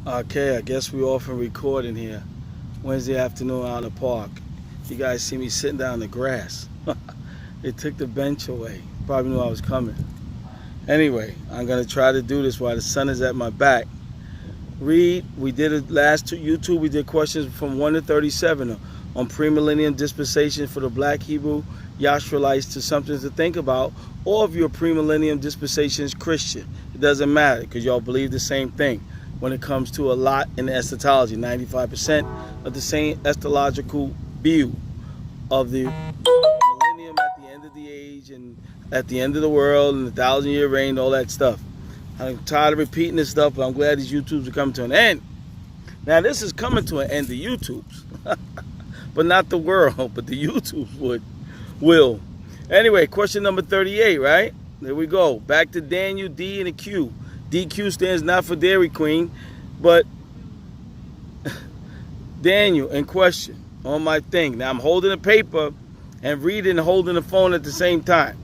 Okay, I guess we off and recording here. Wednesday afternoon out in the park. You guys see me sitting down in the grass. They took the bench away. Probably knew I was coming. Anyway, I'm going to try to do this while the sun is at my back. We did it last YouTube. We did questions from 1 to 37 on premillennial dispensation for the Black Hebrew YAHSHARALITEs to something to think about, or if you're a premillennial dispensations Christian. It doesn't matter because y'all believe the same thing when it comes to a lot in eschatology. 95% of the same eschatological view of the millennium at the end of the age and at the end of the world and the 1,000-year reign and all that stuff. I'm tired of repeating this stuff, but I'm glad these YouTubes are coming to an end. Now, this is coming to an end, the YouTubes. But not the world, but the YouTubes will. Anyway, question number 38, right? There we go. Back to Daniel, D, and a Q. DQ stands not for Dairy Queen, but Daniel in question on my thing. Now, I'm holding a paper and reading and holding the phone at the same time.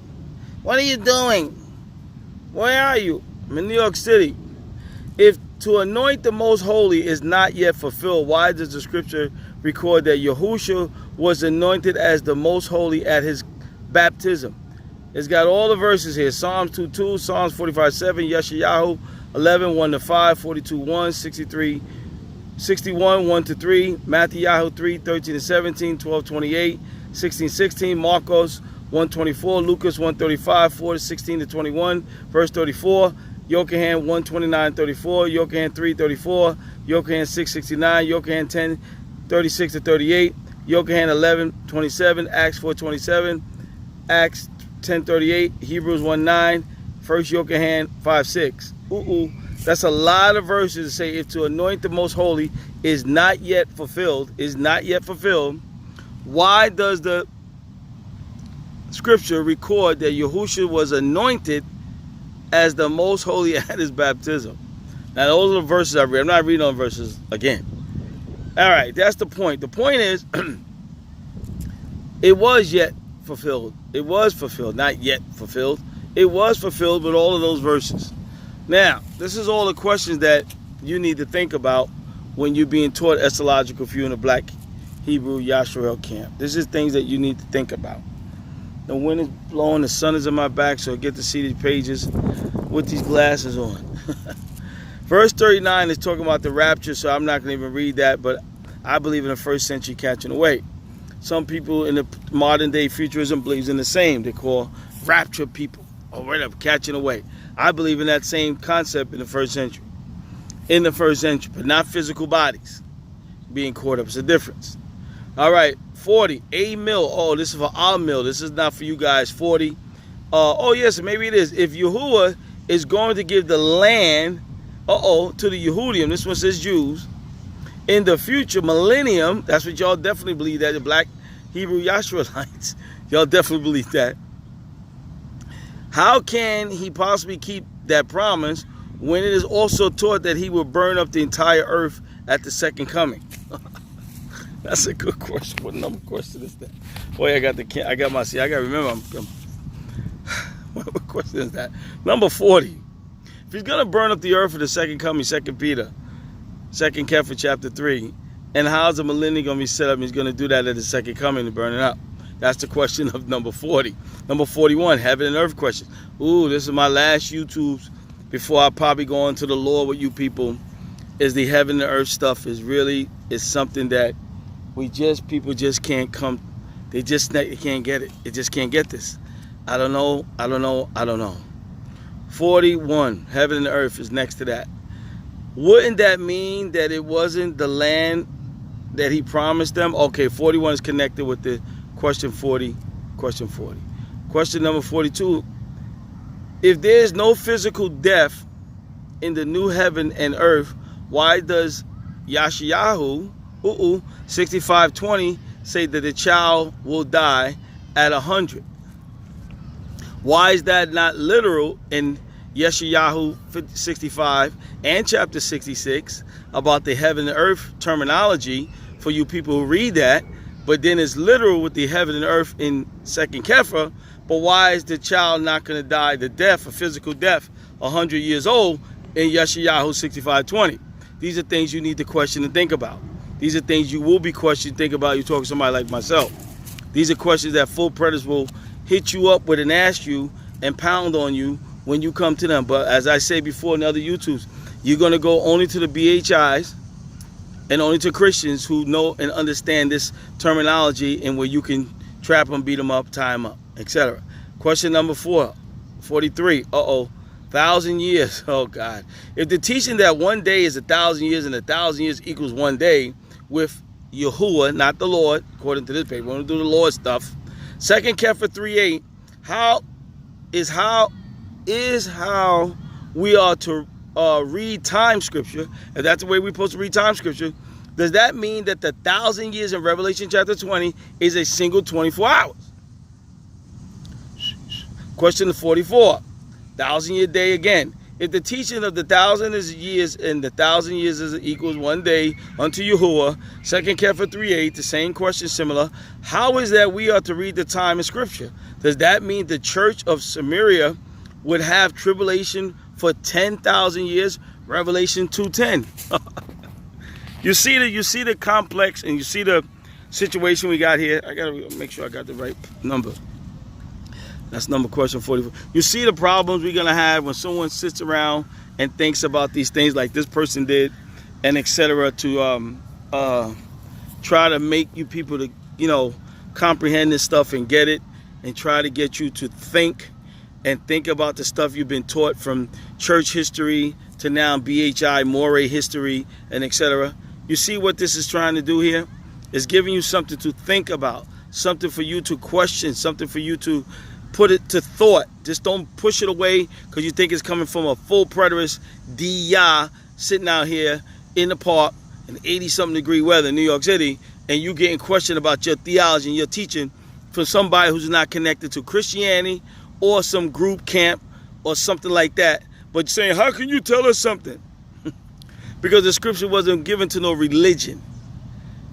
What are you doing? Where are you? I'm in New York City. If to anoint the most holy is not yet fulfilled, why does the scripture record that Yahushua was anointed as the most holy at his baptism? It's got all the verses here. Psalms 2:2, Psalms 45:7, Yeshayahu 11, 1-5, 42:1, 63, 61, 1-3, Matthew 3, 13-17, 12:28, 16:16, Marcos 1:24, Lucas 1:35, 4-16-21, verse 34, Yochanan 1:29-34, Yochanan 3:34, Yochanan 6:69, Yochanan 10:36-38, Yochanan 11:27, Acts 4:27, Acts 10:38, Hebrews 1:9, 1 Yochanan 5:6. That's a lot of verses to say if to anoint the most holy is not yet fulfilled, why does the scripture record that Yahushua was anointed as the most holy at his baptism? Now, those are the verses I read. I'm not reading on verses again. All right, that's the point. The point is, it was yet fulfilled. It was fulfilled, not yet fulfilled. It was fulfilled with all of those verses. Now, this is all the questions that you need to think about when you're being taught eschatological view in the Black Hebrew Yasharel camp. This is things that you need to think about. The wind is blowing, the sun is in my back, so I get to see these pages with these glasses on. Verse 39 is talking about the rapture, so I'm not going to even read that, but I believe in the first century catching away. Some people in the modern day futurism believes in the same. They call rapture people or whatever, catching away. I believe in that same concept in the first century. In the first century, but not physical bodies being caught up. It's a difference. All right, 40, a mil. Oh, this is for our mil. This is not for you guys. 40. Oh, yes, maybe it is. If Yahuwah is going to give the land, to the Yehudim, this one says Jews, in the future millennium, that's what y'all definitely believe that, the Black Hebrew YAHSHARALITEs, y'all definitely believe that. How can he possibly keep that promise when it is also taught that he will burn up the entire earth at the second coming? That's a good question. What number question is that? Boy, I got to remember. What question is that? Number 40. If he's going to burn up the earth for the second coming, 2 Peter, 2 Kepha chapter 3, and how's the millennium going to be set up? He's going to do that at the second coming to burn it up. That's the question of number 40. Number 41, heaven and earth questions. Ooh, this is my last YouTubes before I probably go into the Lord with you people. Is the heaven and earth stuff is something that people just can't come. They can't get it. They just can't get this. I don't know. 41, heaven and earth is next to that. Wouldn't that mean that it wasn't the land that he promised them? Okay, 41 is connected with the question 40. Question number 42. If there is no physical death in the new heaven and earth, why does Yeshayahu 65:20 say that the child will die at 100? Why is that not literal in Yeshayahu 65 and chapter 66 about the heaven and earth terminology for you people who read that, but then it's literal with the heaven and earth in 2 Kepha? But why is the child not going to die the death, a physical death, 100 years old in Yeshayahu 65:20? These are things you need to question and think about. These are things you will be questioning, think about. You talk to somebody like myself. These are questions that full predators will hit you up with and ask you and pound on you when you come to them. But as I say before in other YouTubes, you're going to go only to the BHIs and only to Christians who know and understand this terminology and where you can trap them, beat them up, tie them up, etc. Question number 43. 1,000 years. Oh, God. If the teaching that one day is 1,000 years and 1,000 years equals one day with Yahuwah, not the Lord, according to this paper, we're going to do the Lord stuff. 2 Kepha 3:8, how we are to read time scripture, if that's the way we're supposed to read time scripture, does that mean that the 1,000 years in Revelation chapter 20 is a single 24 hours? Question 44, 1,000-year day again. If the teaching of the 1,000 years and the 1,000 years is equals one day unto Yahuwah, 2 Kepha 3:8, the same question similar. How is that we are to read the time in Scripture? Does that mean the church of Samaria would have tribulation for 10,000 years? Revelation 2:10. You see the complex and you see the situation we got here. I gotta make sure I got the right number. That's number question 44. You see the problems we're gonna have when someone sits around and thinks about these things like this person did, and etc. to try to make you people to comprehend this stuff and get it, and try to get you to think about the stuff you've been taught from church history to now BHI Moray history and etc. You see what this is trying to do here? It's giving you something to think about, something for you to question, something for you to put it to thought. Just don't push it away because you think it's coming from a full preterist D.Ya sitting out here in the park in 80-something degree weather in New York City, and you getting questioned about your theology and your teaching from somebody who's not connected to Christianity or some group camp or something like that. But saying, how can you tell us something? Because the scripture wasn't given to no religion.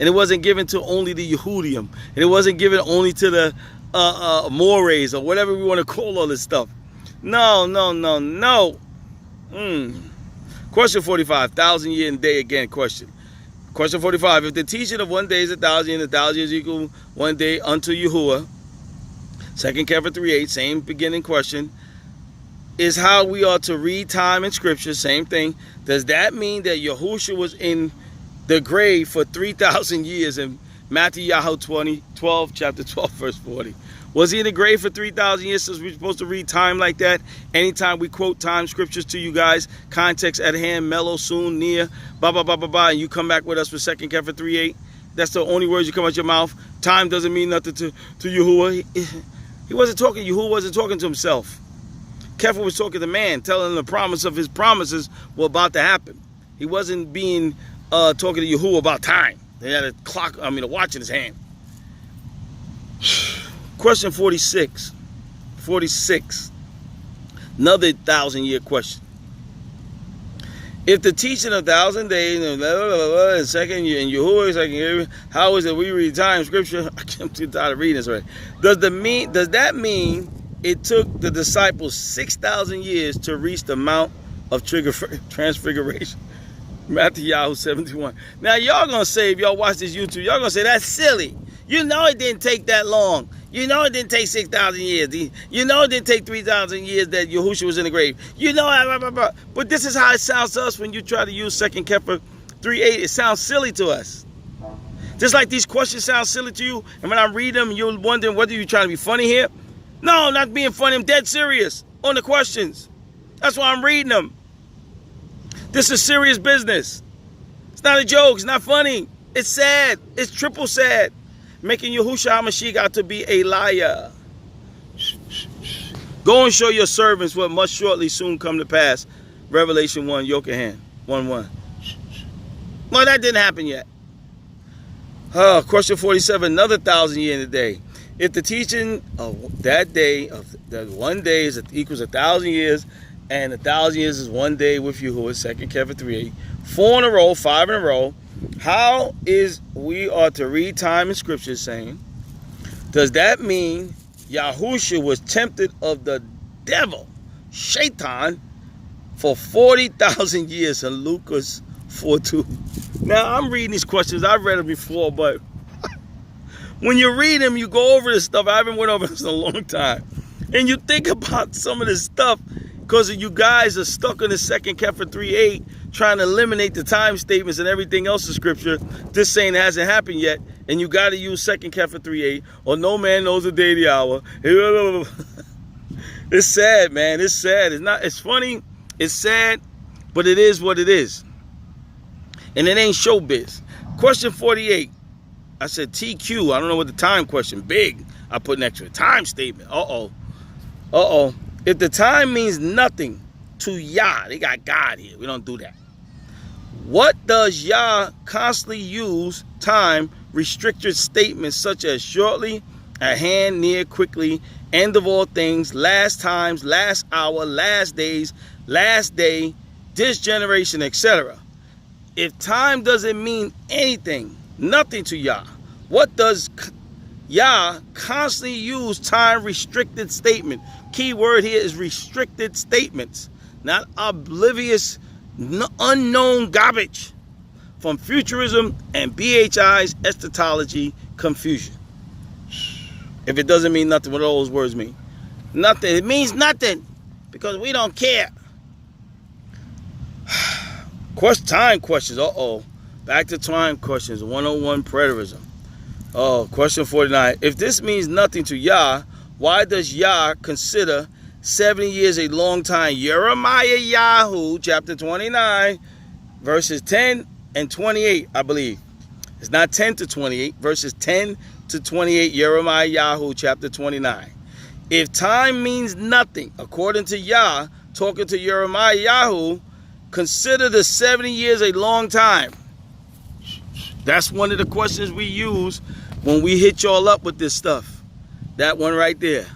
And it wasn't given to only the Yehudim. And it wasn't given only to the mores or whatever we want to call all this stuff. No. Question 45, 1,000 year and day again question. Question 45, if the teaching of one day is 1,000 and 1,000 years equal one day unto Yahuwah, 2 Kepha 3:8, same beginning question, is how we are to read time in scripture, same thing. Does that mean that Yahushua was in the grave for 3,000 years in Matthew 12, chapter 12, verse 40? Was he in the grave for 3,000 years since we're supposed to read time like that? Anytime we quote time scriptures to you guys, context at hand, mellow, soon, near, and you come back with us with 2 Kepha 3:8, that's the only words you come out your mouth. Time doesn't mean nothing to Yahuwah. He wasn't talking, Yahuwah wasn't talking to himself. Kepha was talking to man, telling him the promise of his promises were about to happen. He wasn't being talking to Yahuwah about time. They had a watch in his hand. Question 46. Another 1,000-year question. If the teaching of 1,000 days and second year and Yahuwah second year, how is it we read time scripture? I'm too tired of reading this already. Does that mean it took the disciples 6,000 years to reach the Mount of Transfiguration? Matthew 71. Now y'all gonna say, if y'all watch this YouTube, y'all gonna say that's silly. You know it didn't take that long. You know it didn't take 6,000 years. You know it didn't take 3,000 years that Yahushua was in the grave. You know, but this is how it sounds to us when you try to use 2 Kepha 3:8. It sounds silly to us. Just like these questions sound silly to you, and when I read them, you're wondering whether you're trying to be funny here. No, I'm not being funny. I'm dead serious on the questions. That's why I'm reading them. This is serious business. It's not a joke. It's not funny. It's sad. It's triple sad. Making Yahushua HaMashiach out to be a liar. Go and show your servants what must shortly soon come to pass. Revelation 1, yoke in hand. 1:1. Well, that didn't happen yet. Question 47, another 1,000 year in a day. If the teaching of that day, of that one day is equals 1,000 years, and 1,000 years is one day with Yahuwah, 2 Kepha 3:8, 4 in a row, 5 in a row, how is we are to read time in scripture saying? Does that mean Yahushua was tempted of the devil, Shaitan, for 40,000 years in Lucas 4:2. Now, I'm reading these questions. I've read them before, but when you read them, you go over this stuff. I haven't went over this in a long time. And you think about some of this stuff because you guys are stuck on the 2 Kepha 3:8 trying to eliminate the time statements and everything else in Scripture. This saying hasn't happened yet, and you got to use 2 Kepha 3:8, or no man knows the day, the hour. It's sad, man. It's sad. It's funny. It's sad, but it is what it is. And it ain't showbiz. Question 48. I said TQ. I don't know what the time question. Big. I put next to it. Time statement. Uh-oh. If the time means nothing to Yah, they got God here. We don't do that. What does Yah constantly use time restricted statements such as shortly, at hand, near, quickly, end of all things, last times, last hour, last days, last day, this generation, etc.? If time doesn't mean anything, nothing to Yah, what does Yah constantly use time restricted statement? Key word here is restricted statements, not oblivious, unknown garbage from futurism and BHI's eschatology confusion. If it doesn't mean nothing, what do all those words mean? Nothing. It means nothing because we don't care. Time questions. Back to time questions. 101 preterism. Question 49. If this means nothing to Yah, why does Yah consider 70 years a long time? Jeremiah Yahoo, chapter 29, verses 10 and 28, I believe. It's not 10 to 28, verses 10 to 28, Jeremiah Yahoo, chapter 29. If time means nothing, according to Yah, talking to Jeremiah Yahoo, consider the 70 years a long time. That's one of the questions we use when we hit y'all up with this stuff. That one right there.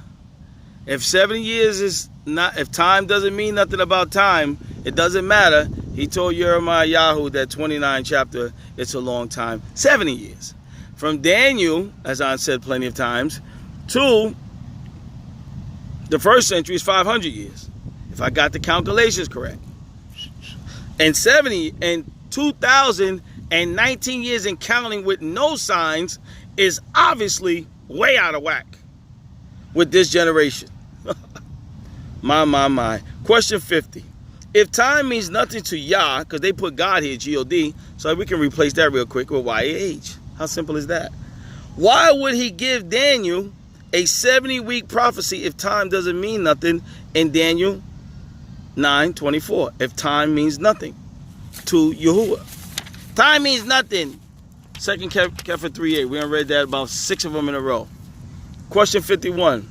If 70 years is not, if time doesn't mean nothing about time, it doesn't matter. He told Jeremiah Yahoo that 29 chapter, it's a long time. 70 years. From Daniel, as I said plenty of times, to the first century is 500 years. If I got the calculations correct. And 2019 years and counting with no signs is obviously way out of whack with this generation. My. Question 50. If time means nothing to Yah, because they put God here, G-O-D, so we can replace that real quick with Y-A-H. How simple is that? Why would he give Daniel a 70-week prophecy if time doesn't mean nothing in Daniel 9:24? If time means nothing to Yahuwah. Time means nothing. 2 Kepha 3:8. We done read that about 6 of them in a row. Question 51.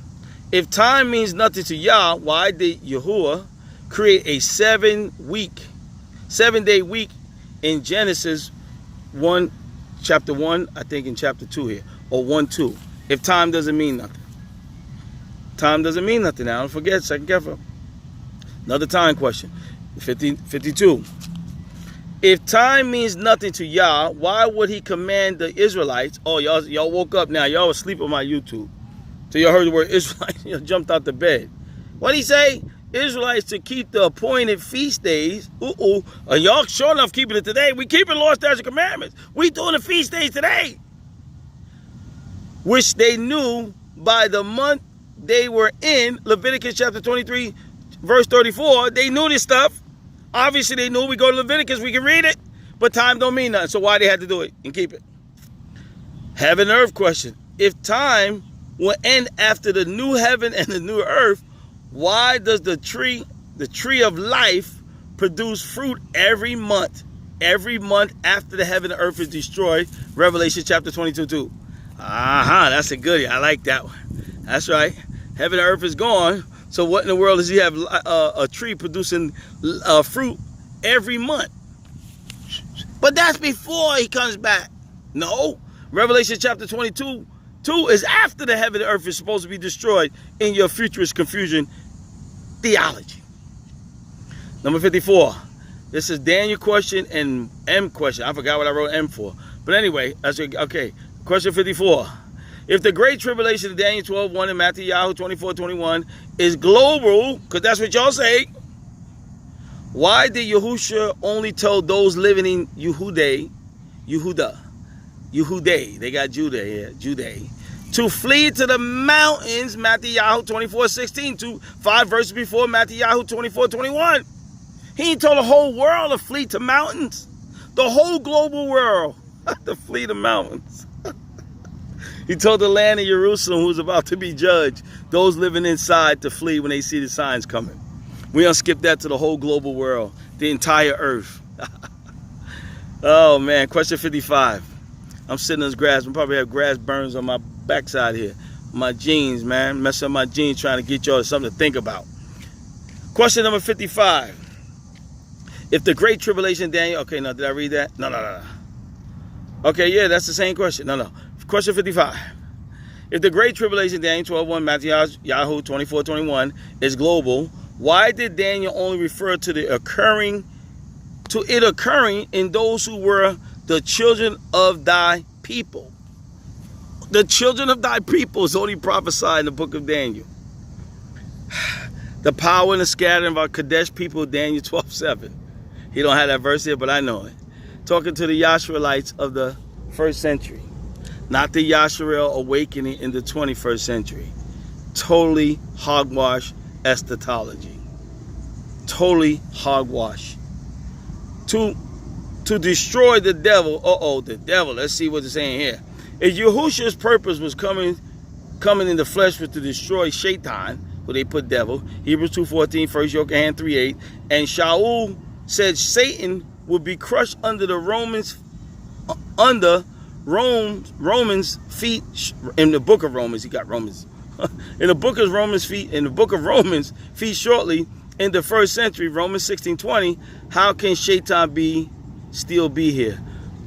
If time means nothing to Yah, why did Yahuwah create a 7-day week in Genesis 1, chapter 1, I think in chapter 2 here, or 1:2? If time doesn't mean nothing. Time doesn't mean nothing now. Don't forget 2 Kepha. Another time question. 52. If time means nothing to Yah, why would he command the Israelites? Oh, y'all woke up now. Y'all was asleep on my YouTube. So y'all heard the word Israelites. Y'all jumped out the bed. What'd he say? Israelites to keep the appointed feast days. Y'all sure enough keeping it today. We keeping Lord's statutes and commandments. We doing the feast days today. Which they knew by the month they were in. Leviticus chapter 23, verse 34. They knew this stuff. Obviously they knew. We go to Leviticus, we can read it. But time don't mean nothing. So why they had to do it and keep it? Heaven and earth question. If time will end after the new heaven and the new earth, why does the tree of life produce fruit every month? Every month after the heaven and earth is destroyed. Revelation chapter 22:2. That's a goodie. I like that one. That's right. Heaven and earth is gone. So what in the world does he have a tree producing fruit every month? But that's before he comes back. No. Revelation chapter 22:2 is after the heaven and earth is supposed to be destroyed in your futurist confusion theology. Number 54. This is Daniel question and M question. I forgot what I wrote M for. But anyway, that's okay. Question 54. If the great tribulation of Daniel 12:1 and Matthew Yahoo 24:21 is global, because that's what y'all say, Why did Yahushua only tell those living in Yehuda, they got Judah here, Judah, to flee to the mountains, Matthew 24:16, to 5 verses before Matthew 24:21. He ain't told the whole world to flee to mountains. The whole global world to flee to mountains. He told the land of Jerusalem, who's about to be judged, those living inside to flee when they see the signs coming. We're going to skip that to the whole global world, the entire earth. Oh, man. Question 55. I'm sitting in this grass. I probably have grass burns on my backside here. My jeans, man. Messing up my jeans trying to get y'all something to think about. Question number 55. If the Great Tribulation, Daniel... Okay, no, did I read that? No. Okay, yeah, that's the same question. No. Question 55. If the Great Tribulation, Daniel 12:1, Matthew 24:21, is global, why did Daniel only refer to it occurring in those who were the children of thy people? The children of thy people is only prophesied in the book of Daniel. The power and the scattering of our Kadesh people, Daniel 12:7. He don't have that verse here, but I know it. Talking to the YAHSHARALITEs of the 1st century. Not the YAHSHARAL awakening in the 21st century. Totally hogwash eschatology. Totally hogwash. To destroy the devil. The devil. Let's see what it's saying here. If Yahushua's purpose was coming in the flesh was to destroy Shaitan, where they put devil, Hebrews 2:14, 1 Yochanan 3:8, and Shaul said Satan would be crushed under Romans feet. In the book of Romans, he got Romans. In the book of Romans feet shortly in the 1st century, Romans 16:20. How can Shaitan still be here?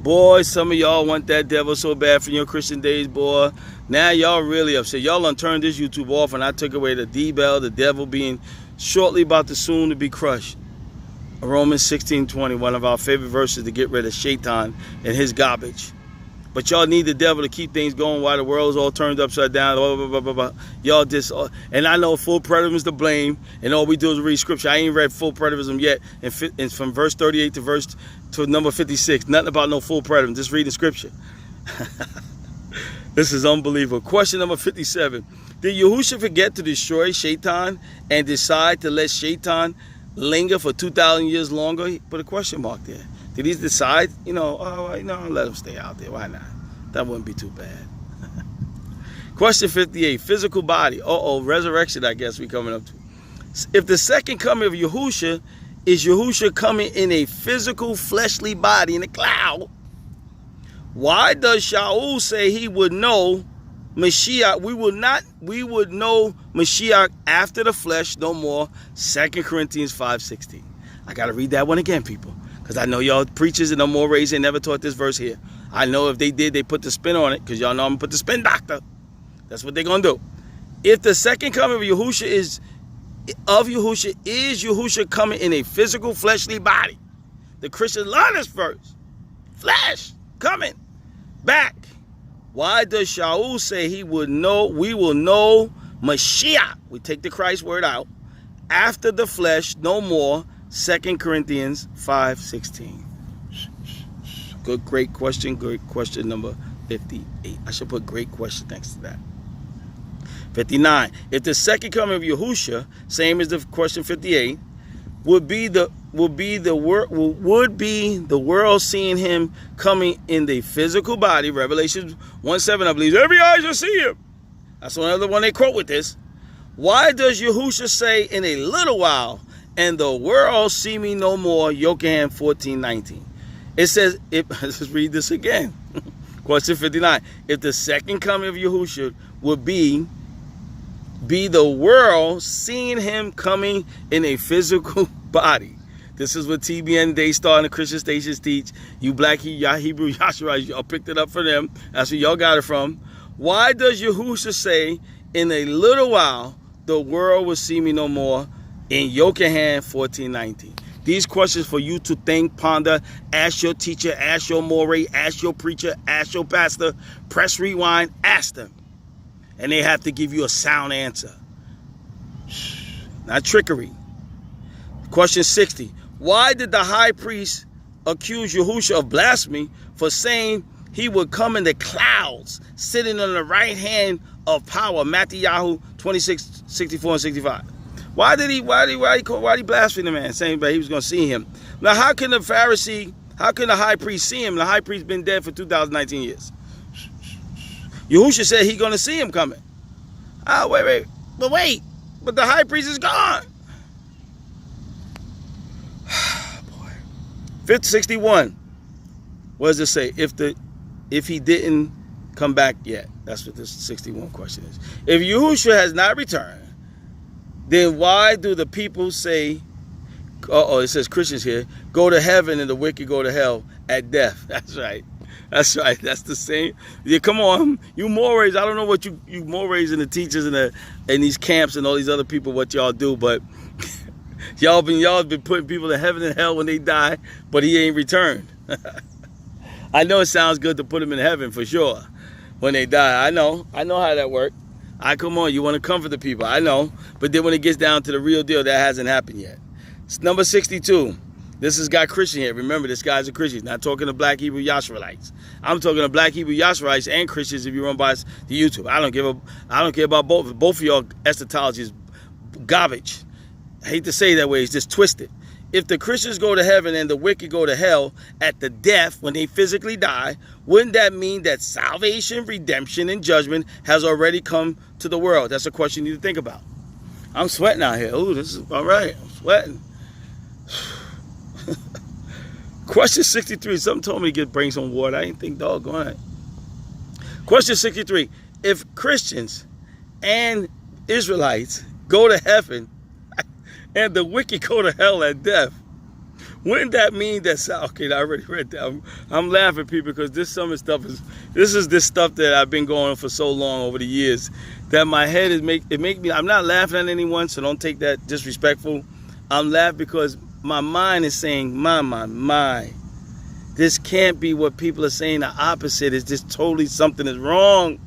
Boy, some of y'all want that devil so bad from your Christian days, boy. Now y'all really upset. Y'all done turned this YouTube off, and I took away the D-bell, the devil being shortly about to soon to be crushed. Romans 16:20, one of our favorite verses to get rid of Shaitan and his garbage. But y'all need the devil to keep things going while the world's all turned upside down. Blah, blah, blah. Y'all just, and I know full preterism is to blame, and all we do is read scripture. I ain't read full preterism yet, and from verse 38 to number 56. Nothing about no full preterism, just reading scripture. This is unbelievable. Question number 57. Did Yahushua forget to destroy Shaitan and decide to let Shaitan linger for 2,000 years longer? He put a question mark there. Did he decide, let him stay out there? Why not? That wouldn't be too bad. Question 58, physical body. Resurrection, I guess we coming up to. If the second coming of Yahushua is Yahushua coming in a physical, fleshly body in a cloud, why does Shaul say he would know Mashiach? We would know Mashiach after the flesh no more. 2 Corinthians 5:16. I got to read that one again, people. Because I know y'all preachers and no more raised, they never taught this verse here. I know if they did, they put the spin on it, because y'all know I'm going to put the spin doctor. That's what they're going to do. If the second coming of Yahushua is Yahushua coming in a physical, fleshly body, the Christians learn this verse. Flesh, coming back. Why does Shaul say we will know Mashiach? We take the Christ word out. After the flesh, no more. 2 Corinthians 5:16. Great question. Great question number 58. I should put great question next to that. 59. If the second coming of Yahushua, same as the question 58, would be the world seeing him coming in the physical body. Revelation 1:7, I believe every eye shall see him. That's another one they quote with this. Why does Yahushua say in a little while, and the world see me no more? Yochanan 14:19. It says, let's read this again. Question 59. If the second coming of Yahushua would be the world seeing him coming in a physical body. This is what TBN Daystar and the Christian stations teach. You black Hebrew YAHSHARALITEs, y'all picked it up from them. That's where y'all got it from. Why does Yahushua say, in a little while, the world will see me no more? In Yochanan 14:19. These questions for you to think, ponder, ask your teacher, ask your moray, ask your preacher, ask your pastor, press rewind, ask them. And they have to give you a sound answer. Not trickery. Question 60. Why did the high priest accuse Yahushua of blasphemy for saying he would come in the clouds, sitting on the right hand of power? Matthew 26, 64 and 65. Why did he blaspheme the man, saying that he was going to see him? Now, how can the high priest see him? The high priest been dead for 2019 years. Yahushua said he's going to see him coming. Oh, wait. But the high priest is gone. Boy. 561. What does it say? If he didn't come back yet. That's what this 61 question is. If Yahushua has not returned, then why do the people say, it says Christians here, go to heaven and the wicked go to hell at death? That's right. That's the same. Yeah, come on. You Mores, I don't know what you Mores and the teachers and these camps and all these other people, what y'all do, but y'all been putting people in heaven and hell when they die, but he ain't returned. I know it sounds good to put them in heaven for sure when they die. I know how that works. Come on, you want to comfort the people. I know. But then when it gets down to the real deal, that hasn't happened yet. It's number 62. This has got Christian here. Remember, this guy's a Christian. He's not talking to black Hebrew YAHSHARALITEs. I'm talking to black Hebrew YAHSHARALITes and Christians if you run by the YouTube. I don't care about both. Both of y'all eschatology is garbage. I hate to say that way. It's just twisted. If the Christians go to heaven and the wicked go to hell at the death when they physically die, wouldn't that mean that salvation, redemption, and judgment has already come to the world? That's a question you need to think about. I'm sweating out here. Ooh, this is all right. I'm sweating. Question 63. Something told me to bring some water. I didn't think, doggone it. Question 63. If Christians and Israelites go to heaven and the wicked go to hell at death, wouldn't that mean that? Okay, I already read that. I'm laughing, people, because this stuff that I've been going on for so long over the years that my head is make me. I'm not laughing at anyone, so don't take that disrespectful. I'm laughing because my mind is saying, my. This can't be what people are saying. The opposite is just totally something is wrong.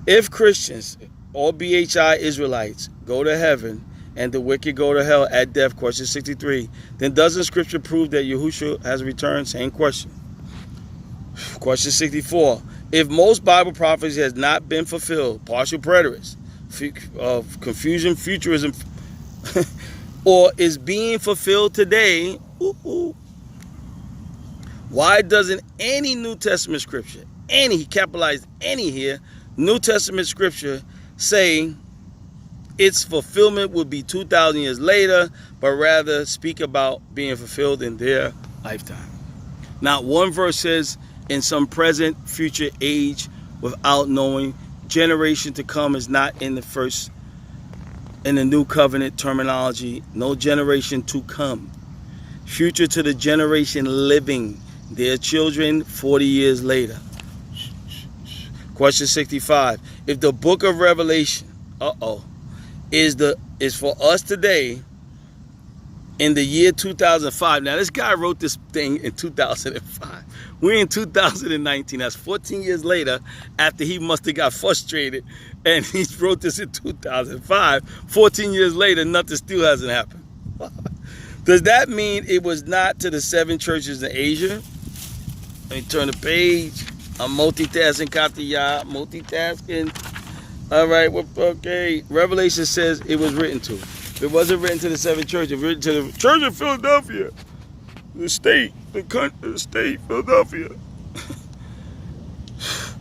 If Christians or BHI Israelites go to heaven and the wicked go to hell at death, question 63, then doesn't Scripture prove that Yahushua has returned? Same question. Question 64. If most Bible prophecy has not been fulfilled, partial preterists, confusion, futurism, or is being fulfilled today, why doesn't any New Testament Scripture, he capitalized any here, New Testament Scripture say its fulfillment would be 2,000 years later, but rather speak about being fulfilled in their lifetime? Not one verse says in some present, future age without knowing. Generation to come is not in the new covenant terminology. No generation to come. Future to the generation living, their children 40 years later. Question 65. If the book of Revelation, is for us today in the year 2005. Now, this guy wrote this thing in 2005. We're in 2019. That's 14 years later after he must have got frustrated and he wrote this in 2005. 14 years later, nothing still hasn't happened. Does that mean it was not to the 7 churches in Asia? Let me turn the page. I'm multitasking, Kataya, multitasking. All right, okay. Revelation says it was written to. It wasn't written to the 7 churches. It was written to the church of Philadelphia, the state, Philadelphia.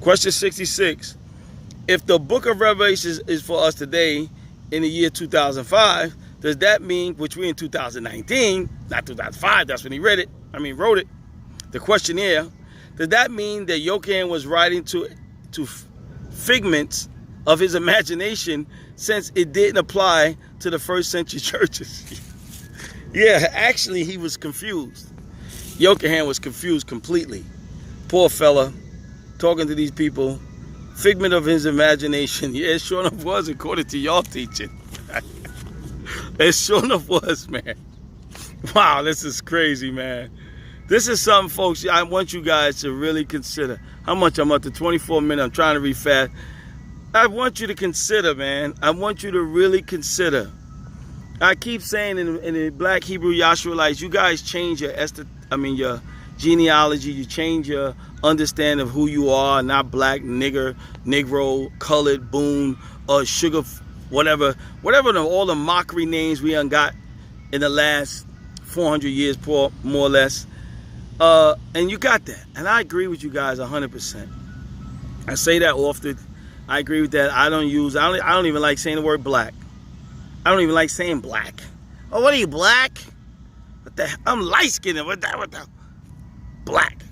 Question 66. If the book of Revelation is for us today in the year 2005, does that mean, which we're in 2019, not 2005, that's when he wrote it. The question here, does that mean that Yochanan was writing to figments of his imagination, since it didn't apply to the first century churches? Yeah, actually he was confused. Yochanan was confused completely. Poor fella, talking to these people, figment of his imagination. Yeah, it sure enough was, according to y'all teaching. It sure enough was, man. Wow, this is crazy, man. This is something, folks, I want you guys to really consider. How much I'm up to 24 minutes. I'm trying to read fast. I want you to consider, man. I want you to really consider I keep saying in the Black Hebrew YAHSHARALITES, you guys change your your genealogy. You change your understanding of who you are. Not black, nigger, negro, colored, boon, or sugar, whatever all the mockery names we done got in the last 400 years, more or less. And you got that, and I agree with you guys 100%. I say that often. I agree with that. I don't even like saying the word black. I don't even like saying black. Oh, what are you, black? What the hell? I'm light skinned. What the? Black.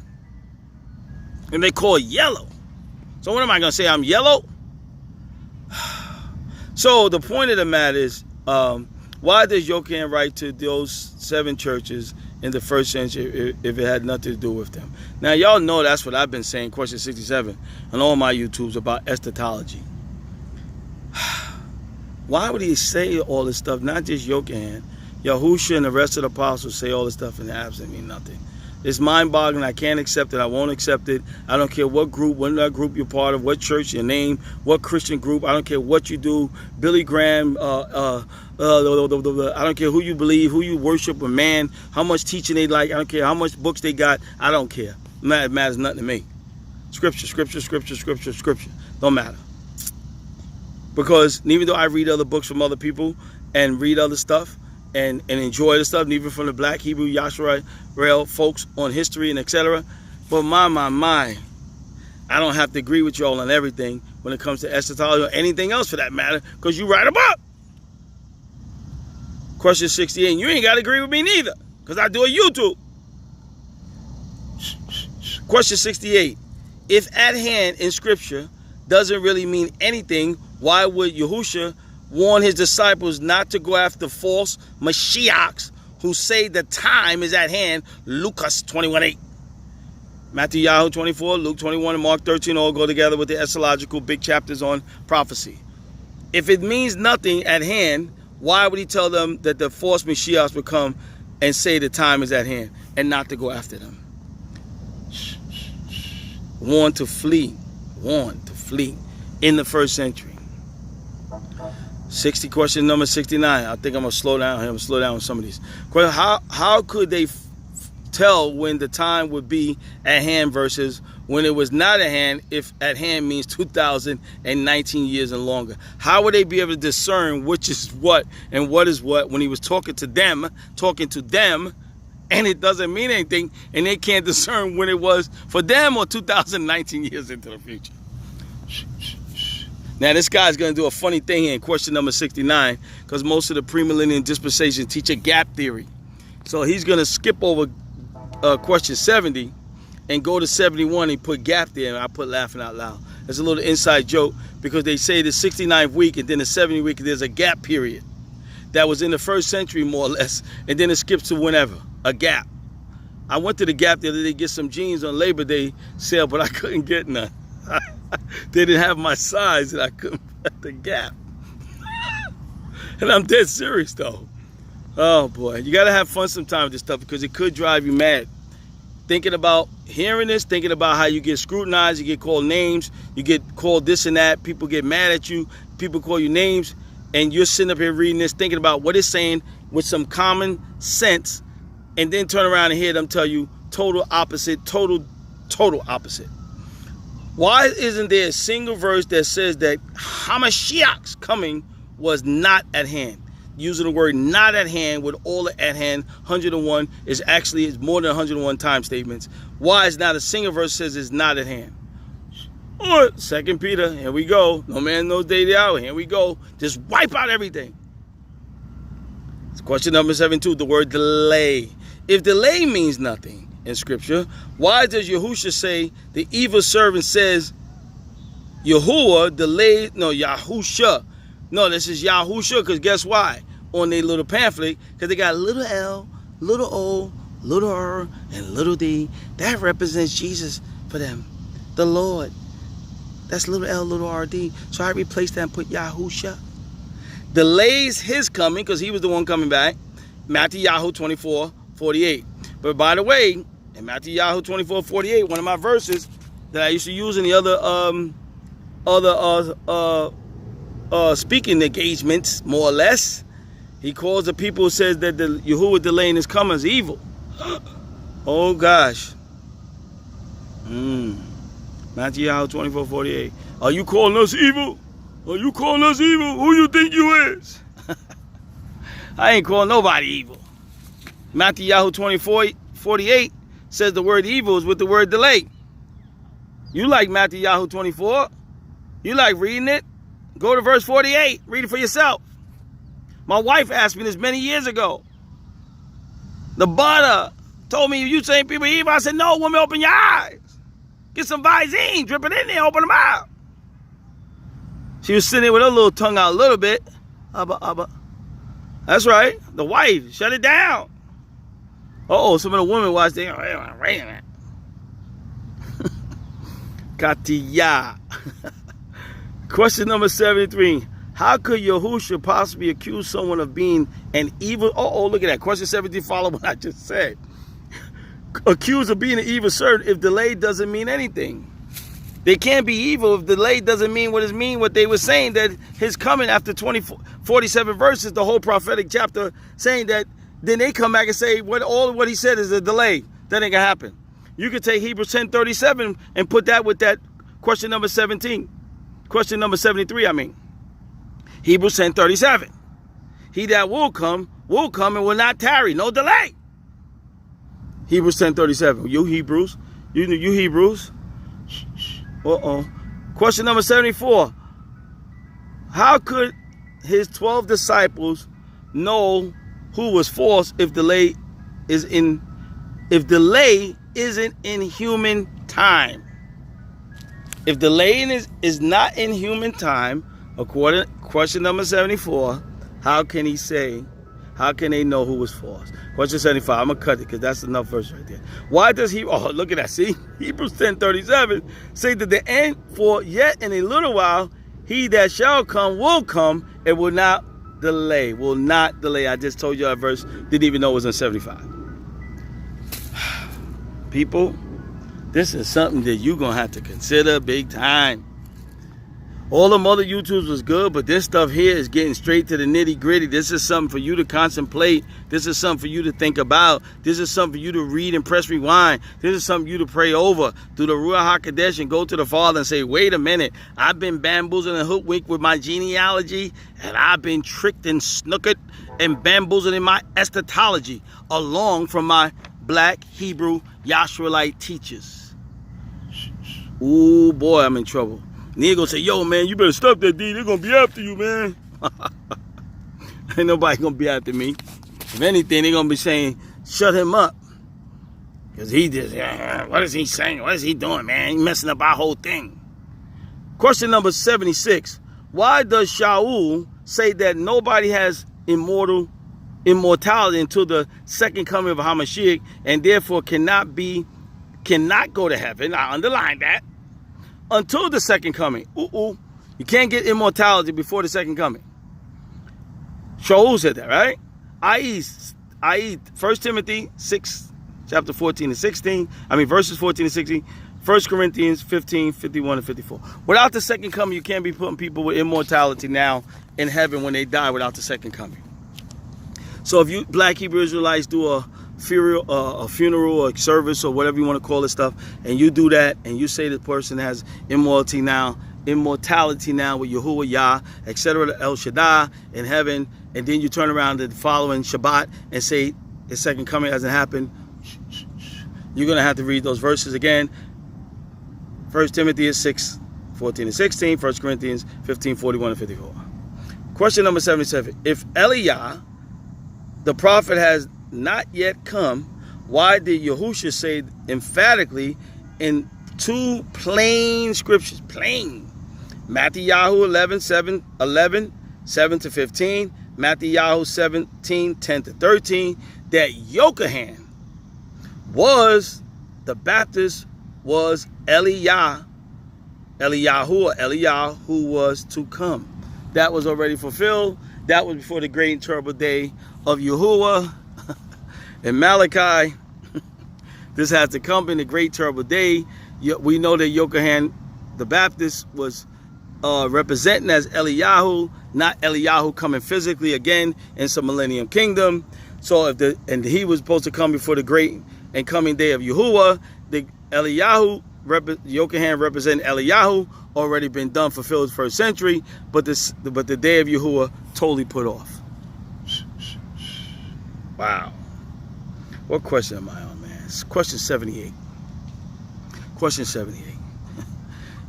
And they call it yellow. So what am I gonna say? I'm yellow? So the point of the matter is, why does Yochanan write to those 7 churches in the first century if it had nothing to do with them? Now y'all know that's what I've been saying, question 67, on all my YouTubes about eschatology. Why would he say all this stuff? Not just Yochanan, Yahusha and the rest of the apostles say all this stuff and it absolutely mean nothing. It's mind-boggling. I can't accept it. I won't accept it. I don't care what group you're part of, what church, your name, what Christian group. I don't care what you do. Billy Graham, I don't care who you believe, who you worship, a man, how much teaching they like. I don't care how much books they got. I don't care. It matters nothing to me. Scripture. Don't matter. Because even though I read other books from other people and read other stuff and enjoy the stuff, and even from the Black Hebrew YAHSHARAL folks on history and etc., but my, I don't have to agree with y'all on everything when it comes to eschatology or anything else for that matter, because you write them up. Question 68, you ain't got to agree with me neither, because I do a YouTube. Question 68, if at hand in Scripture doesn't really mean anything, why would Yahusha warn his disciples not to go after false Mashiachs who say the time is at hand? Lucas 21:8. Matthew Yahoo 24, Luke 21, and Mark 13 all go together with the eschatological big chapters on prophecy. If it means nothing at hand, why would he tell them that the false Mashiachs would come and say the time is at hand and not to go after them? Warn to flee in the first century. Question number 69. I think I'm gonna slow down here. I'm gonna slow down with some of these. How could they tell when the time would be at hand versus when it was not at hand, if at hand means 2019 years and longer? How would they be able to discern which is what and what is what when he was talking to them, and it doesn't mean anything, and they can't discern when it was for them or 2019 years into the future? Now, this guy's going to do a funny thing here in question number 69, because most of the premillennial dispensations teach a gap theory. So he's going to skip over question 70 and go to 71 and put gap there, and I put laughing out loud. It's a little inside joke, because they say the 69th week and then the 70th week, there's a gap period that was in the first century, more or less, and then it skips to whenever, a gap. I went to the gap the other day to get some jeans on Labor Day sale, but I couldn't get none. They didn't have my size, and I couldn't at the gap. And I'm dead serious, though. Oh, boy. You got to have fun sometimes with this stuff, because it could drive you mad. Thinking about hearing this, thinking about how you get scrutinized, you get called names, you get called this and that, people get mad at you, people call you names, and you're sitting up here reading this, thinking about what it's saying with some common sense, and then turn around and hear them tell you total opposite, total opposite. Why isn't there a single verse that says that Hamashiach's coming was not at hand? Using the word not at hand with all the at hand, 101 is more than 101 time statements. Why is not a single verse says it's not at hand? Or 2 Peter, here we go. No man knows day the hour. Here we go. Just wipe out everything. It's question number 72, the word delay. If delay means nothing in Scripture, why does Yahusha say the evil servant says Yahuwah delayed? No, Yahusha. No, this is Yahusha, because guess why? On their little pamphlet, because they got little L, little O, little R, and little D. That represents Jesus for them, the Lord. That's little L, little R, D. So I replaced that and put Yahusha. Delays his coming, because he was the one coming back. Matthew Yahoo 24:48. But by the way, in Matthew Yahoo 24:48, one of my verses that I used to use in the other speaking engagements, more or less, He calls the people who says that the Yahuwah delaying his coming as evil. Oh gosh. Matthew 24:48. Are you calling us evil? Are you calling us evil? Who you think you is? I ain't calling nobody evil. Matthew 24:48 says the word evil is with the word delay. You like Matthew 24? You like reading it? Go to verse 48. Read it for yourself. My wife asked me this many years ago. The butter told me, you saying people evil? I said, no, woman, open your eyes. Get some Visine, drip it in there, open them out. She was sitting there with her little tongue out a little bit. Abba. That's right. The wife, shut it down. Uh-oh, some of the women watched there. Wait a minute. Katiya. Question number 73. How could Yahusha possibly accuse someone of being an evil? Oh, look at that. Question 73 follow what I just said. Accused of being an evil servant if delay doesn't mean anything. They can't be evil if delay doesn't mean what it means. What they were saying, that his coming after 47 verses, the whole prophetic chapter, saying that then they come back and say all of what he said is a delay. That ain't gonna happen. You could take Hebrews 10:37 and put that with that question number 17. Question number 73, I mean. Hebrews 10:37. He that will come and will not tarry. No delay. Hebrews 10:37. You Hebrews. You Hebrews. Question number 74. How could his 12 disciples know who was false if delay isn't in human time? If delay is not in human time, according question number 74, how can they know who was false? Question 75, I'm going to cut it because that's enough verse right there. Why does look at that, see? Hebrews 10:37 say that the end, for yet in a little while, he that shall come will come and will not delay. Will not delay. I just told you that verse, didn't even know it was in 75. People, this is something that you're going to have to consider big time. All them other YouTubes was good, but this stuff here is getting straight to the nitty gritty. This is something for you to contemplate. This is something for you to think about. This is something for you to read and press rewind. This is something for you to pray over. Do the Ruach HaKodesh and go to the Father and say, wait a minute. I've been bamboozled and hoodwinked with my genealogy, and I've been tricked and snookered and bamboozled in my eschatology, along from my black Hebrew YAHSHARALITE teachers. Ooh, boy, I'm in trouble. Nigga gonna say, yo, man, you better stop that, D. They're gonna be after you, man. Ain't nobody gonna be after me. If anything, they're gonna be saying, shut him up. Because he just, what is he saying? What is he doing, man? He messing up our whole thing. Question number 76. Why does Shaul say that nobody has immortality until the second coming of HaMashiach, and therefore cannot go to heaven? I underline that. Until the second coming. You can't get immortality before the second coming. Shaul said that, right? I.e. 1 Timothy 6, chapter 14 and 16. Verses 14 and 16. 1 Corinthians 15, 51 and 54. Without the second coming, you can't be putting people with immortality now in heaven when they die without the second coming. So if you black Hebrew Israelites do a funeral or service or whatever you want to call this stuff, and you do that and you say the person has immortality now with Yahuwah, Yah, etc., El Shaddai in heaven, and then you turn around the following Shabbat and say the second coming hasn't happened, you're going to have to read those verses again. 1 Timothy 6, 14 and 16, 1 Corinthians 15, 41 and 54. Question number 77. If Eliah, the prophet, has not yet come, why did Yahusha say emphatically in two plain scriptures, plain, Matthew 11, 7 to 15, Matthew 17, 10 to 13, that Yochanan was, the Baptist was Eliyahu who was to come. That was already fulfilled. That was before the great and terrible day of Yahuwah. In Malachi, this has to come in the great terrible day. We know that Yochanan the Baptist was representing as Eliyahu, not Eliyahu coming physically again in some millennium kingdom. So and he was supposed to come before the great and coming day of Yahuwah. The Eliyahu, Yochanan representing Eliyahu, already been done, fulfilled first century, but the day of Yahuwah totally put off. Wow. What question am I on, man? It's question 78. Question 78.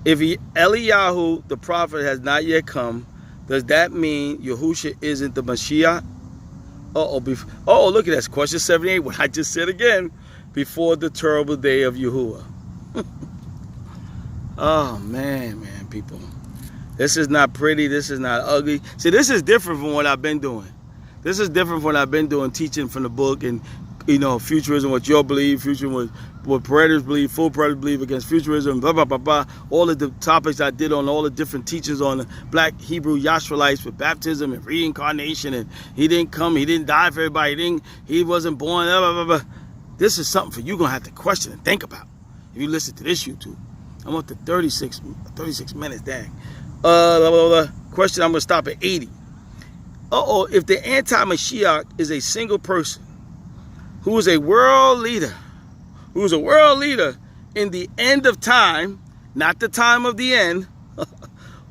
If Eliyahu, the prophet, has not yet come, does that mean Yahusha isn't the Mashiach? Oh, look at that. Question 78, what I just said again. Before the terrible day of Yahuwah. Oh, man, people. This is not pretty. This is not ugly. See, this is different from what I've been doing. This is different from what I've been doing, teaching from the book and, futurism, what you believe, futurism, what predators believe, full predators believe against futurism, blah, blah, blah, blah. All of the topics I did on all the different teachings on the black Hebrew YAHSHARALITES with baptism and reincarnation, and he didn't come, he didn't die for everybody, he wasn't born, blah, blah, blah, blah. This is something for you going to have to question and think about if you listen to this YouTube. I'm up to 36 minutes, dang. Question, I'm going to stop at 80. If the anti-Mashiach is a single person who is a world leader in the end of time, not the time of the end,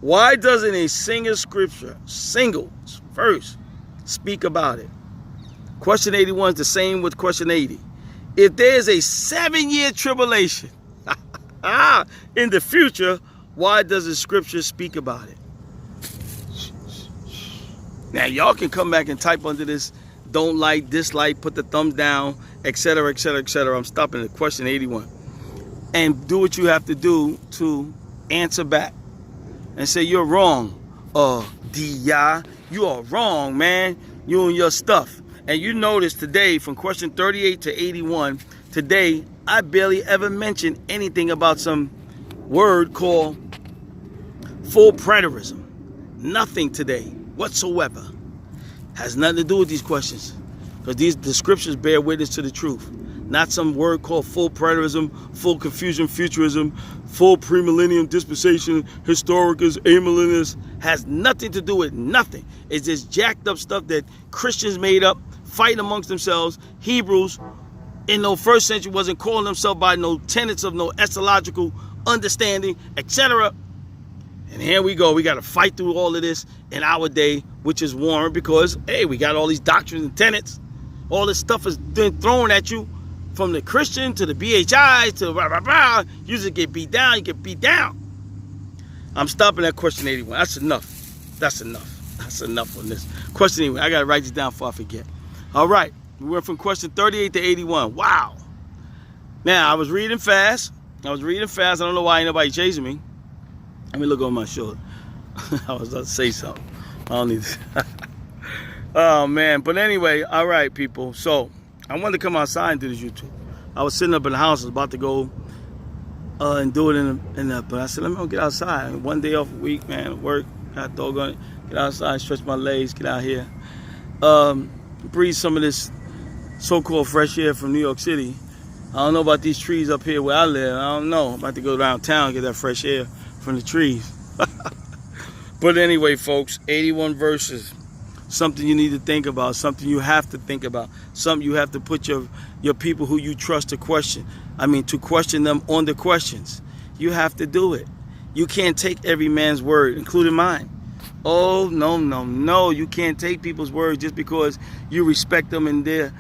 why doesn't a single verse speak about it? Question 81 is the same with question 80. If there is a 7-year tribulation in the future, why does the scripture speak about it? Now, y'all can come back and type under this, don't like, dislike, put the thumbs down, etc., etc., etc. I'm stopping at question 81. And do what you have to do to answer back. And say, you're wrong, D.I. You are wrong, man. You and your stuff. And you notice today, from question 38 to 81, today, I barely ever mentioned anything about some word called full preterism. Nothing today whatsoever. Has nothing to do with these questions. Because the scriptures bear witness to the truth. Not some word called full preterism, full confusion, futurism, full premillennium dispensation, historicus, amillennialists. Has nothing to do with nothing. It's just jacked up stuff that Christians made up, fighting amongst themselves. Hebrews in no first century wasn't calling themselves by no tenets of no eschatological understanding, etc. And here we go. We got to fight through all of this in our day, which is warm because, hey, we got all these doctrines and tenets. All this stuff is been thrown at you from the Christian to the BHI to blah, blah, blah. You just get beat down. You get beat down. I'm stopping at question 81. That's enough. That's enough. That's enough on this. Question 81. I got to write this down before I forget. All right. We went from question 38 to 81. Wow. Now, I was reading fast. I don't know why ain't nobody chasing me. Let me look over my shoulder. I was about to say something. I don't need to. Oh, man. But anyway, all right, people. So, I wanted to come outside and do this YouTube. I was sitting up in the house. I was about to go and do it but I said, let me go get outside. One day off a week, man. Work. Got doggone. Get outside, stretch my legs, get out here. Breathe some of this so-called fresh air from New York City. I don't know about these trees up here where I live. I don't know. I'm about to go downtown and get that fresh air from the trees. But anyway, folks, 81 verses. Something you need to think about. Something you have to think about. Something you have to put your people who you trust to question. To question them on the questions. You have to do it. You can't take every man's word, including mine. Oh, no. You can't take people's words just because you respect them in their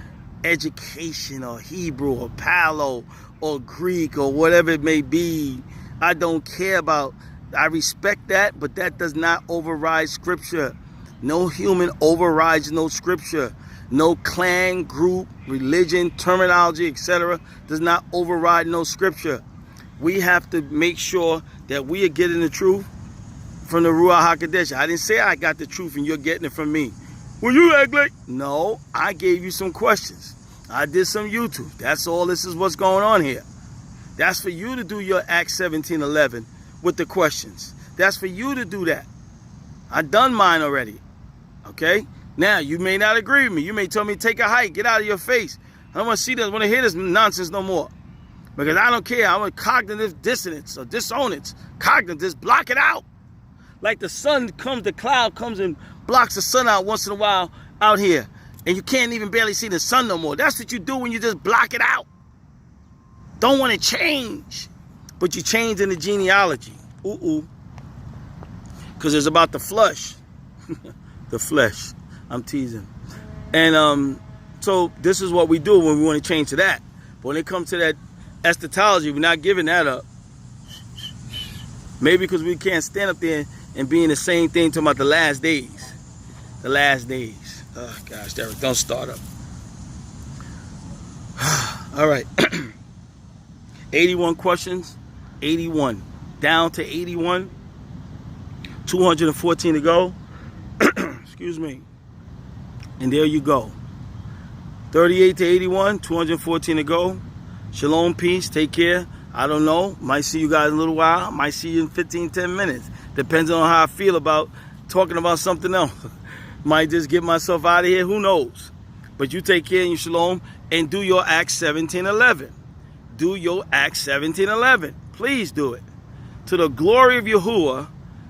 education or Hebrew or Palo or Greek or whatever it may be. I don't care about. I respect that, but that does not override scripture. No human overrides no scripture. No clan, group, religion, terminology, etc. does not override no scripture. We have to make sure that we are getting the truth from the Ruach HaKodesh. I didn't say I got the truth and you're getting it from me. Well, you act like... No, I gave you some questions. I did some YouTube. That's all. This is what's going on here. That's for you to do your Acts 17:11 with the questions. That's for you to do that. I done mine already. Okay? Now, you may not agree with me. You may tell me, take a hike. Get out of your face. I don't want to see this. I want to hear this nonsense no more. Because I don't care. I want cognitive dissonance or dissonance. Cognitive, block it out. Like the sun comes, the cloud comes and blocks the sun out once in a while out here. And you can't even barely see the sun no more. That's what you do when you just block it out. Don't want to change. But you change in the genealogy. Because it's about the flesh. The flesh. I'm teasing. And so this is what we do when we want to change to that. But when it comes to that eschatology, we're not giving that up. Maybe because we can't stand up there and be in the same thing talking about the last days. The last days. Oh, gosh, Derek, don't start up. All right. 81 questions. 81. Down to 81. 214 to go. Excuse me. And there you go. 38 to 81. 214 to go. Shalom, peace. Take care. I don't know. Might see you guys in a little while. Might see you in 15, 10 minutes. Depends on how I feel about talking about something else. Might just get myself out of here. Who knows? But you take care and you shalom. And do your Acts 17:11. Do your Acts 17:11. Please do it. To the glory of Yahuwah,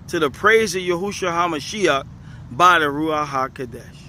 to the praise of Yahushua HaMashiach, by the Ruach HaKodesh.